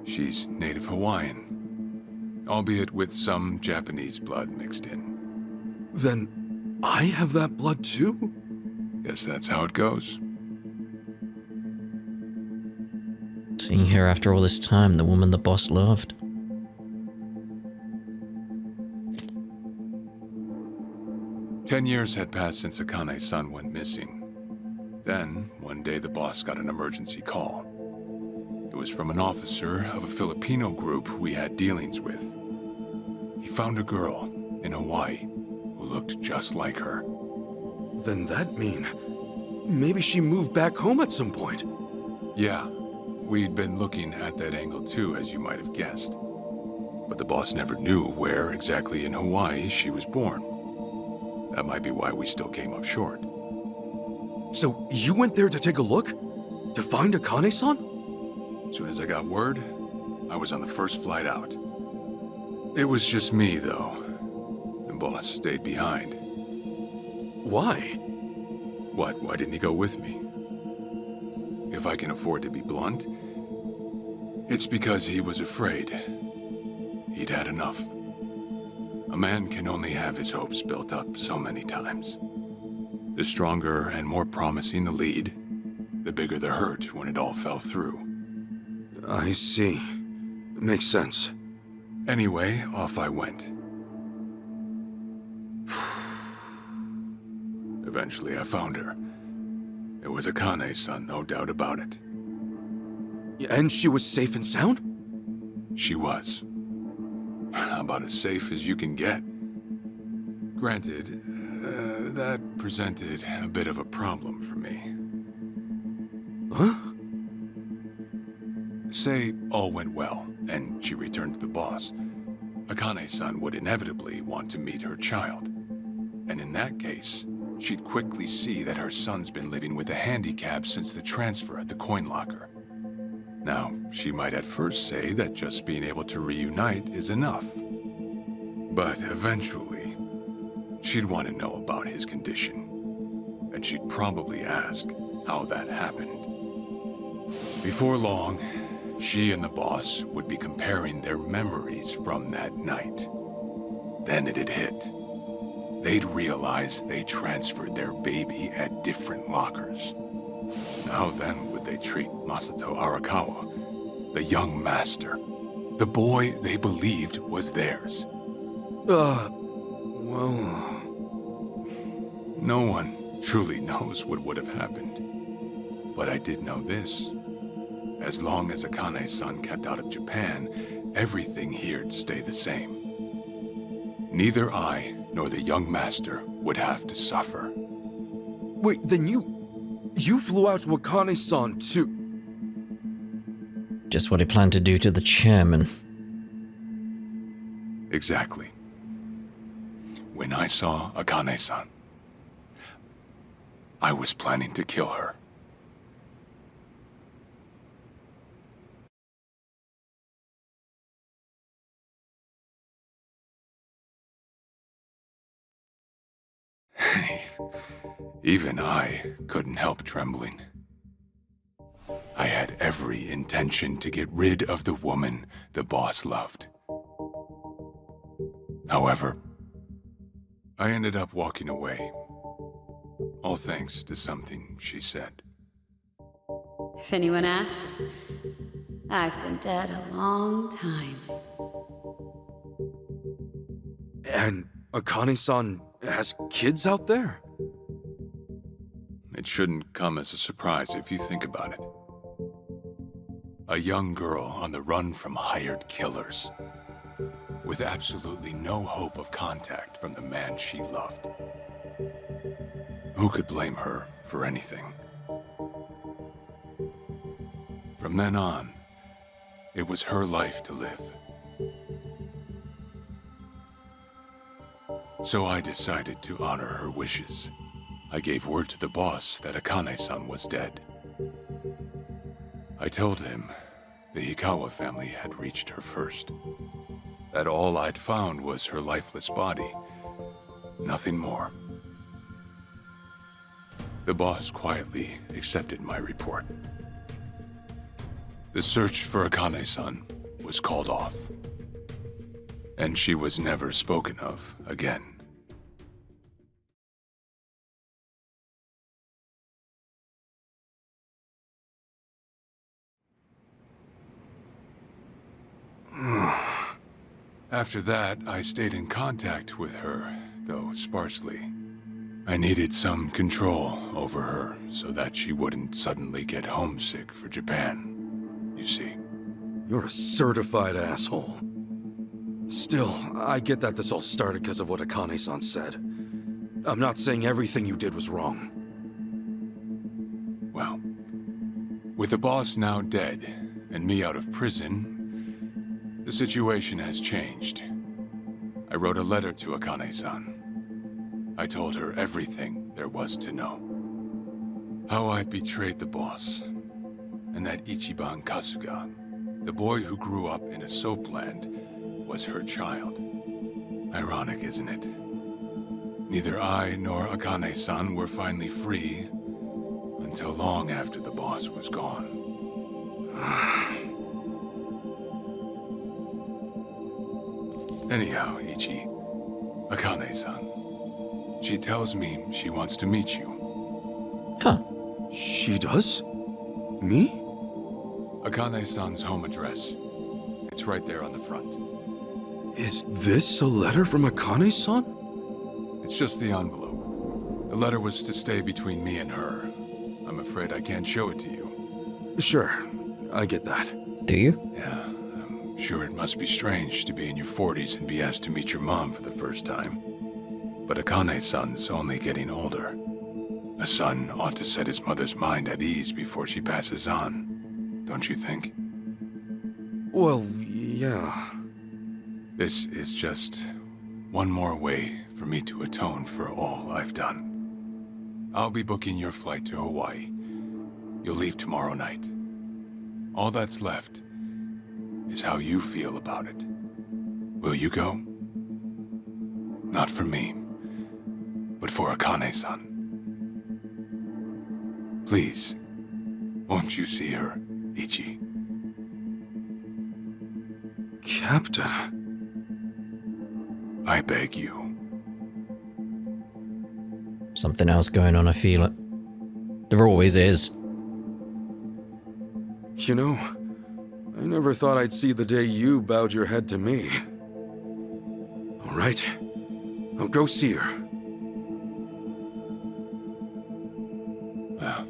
She's native Hawaiian, albeit with some Japanese blood mixed in. Then I have that blood too? Guess that's how it goes. Seeing her after all this time, the woman the boss loved. "10 years had passed since Akane-san went missing. Then, one day the boss got an emergency call. It was from an officer of a Filipino group we had dealings with. He found a girl in Hawaii who looked just like her. Then that mean maybe she moved back home at some point. Yeah, we'd been looking at that angle too, as you might have guessed. But the boss never knew where exactly in Hawaii she was born. That might be why we still came up short. So you went there to take a look? To find Akane-san? As soon as I got word, I was on the first flight out. It was just me, though. The boss stayed behind. Why? What? Why didn't he go with me? If I can afford to be blunt, it's because he was afraid. He'd had enough. A man can only have his hopes built up so many times. The stronger and more promising the lead, the bigger the hurt when it all fell through. I see. Makes sense. Anyway, off I went. Eventually I found her. It was Akane's-san, no doubt about it. And she was safe and sound? She was. About as safe as you can get. Granted, that presented a bit of a problem for me. Huh? Say all went well, and she returned to the boss. Akane-san would inevitably want to meet her child. And in that case, she'd quickly see that her son's been living with a handicap since the transfer at the coin locker. Now, she might at first say that just being able to reunite is enough. But eventually, she'd want to know about his condition. And she'd probably ask how that happened. Before long, she and the boss would be comparing their memories from that night. Then it'd hit. They'd realize they transferred their baby at different lockers. How then would they treat Masato Arakawa, the young master, the boy they believed was theirs? Well... No one truly knows what would have happened. But I did know this. As long as Akane-san kept out of Japan, everything here'd stay the same. Neither I nor the young master would have to suffer. Wait, then you flew out to Akane-san too? Just what he planned to do to the chairman. Exactly. When I saw Akane-san, I was planning to kill her. Even I couldn't help trembling. I had every intention to get rid of the woman the boss loved. However, I ended up walking away, all thanks to something she said. If anyone asks, I've been dead a long time. And Akane-san has kids out there? It shouldn't come as a surprise if you think about it. A young girl on the run from hired killers, with absolutely no hope of contact from the man she loved. Who could blame her for anything? From then on, it was her life to live. So I decided to honor her wishes. I gave word to the boss that Akane-san was dead. I told him the Hikawa family had reached her first. that all I'd found was her lifeless body. Nothing more. The boss quietly accepted my report. The search for Akane-san was called off. And she was never spoken of again. After that, I stayed in contact with her, though sparsely. I needed some control over her so that she wouldn't suddenly get homesick for Japan, you see. You're a certified asshole. Still, I get that this all started because of what Akane-san said. I'm not saying everything you did was wrong. Well, with the boss now dead and me out of prison, the situation has changed. I wrote a letter to Akane-san. I told her everything there was to know. How I betrayed the boss, and that Ichiban Kasuga, the boy who grew up in a soapland, was her child. Ironic, isn't it? Neither I nor Akane-san were finally free until long after the boss was gone. Anyhow, Ichi, Akane-san, she tells me she wants to meet you. Huh. She does? Me? Akane-san's home address. It's right there on the front. Is this a letter from Akane-san? It's just the envelope. The letter was to stay between me and her. I'm afraid I can't show it to you. Sure, I get that. Do you? Yeah, I'm sure it must be strange to be in your 40s and be asked to meet your mom for the first time. But Akane-san's only getting older. A son ought to set his mother's mind at ease before she passes on, don't you think? Well, yeah. This is just one more way for me to atone for all I've done. I'll be booking your flight to Hawaii. You'll leave tomorrow night. All that's left is how you feel about it. Will you go? Not for me, but for Akane-san. Please, won't you see her, Ichi? Captain. I beg you. Something else going on, I feel it. There always is. You know, I never thought I'd see the day you bowed your head to me. All right, I'll go see her. Well,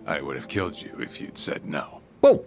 I would have killed you if you'd said no. Whoa!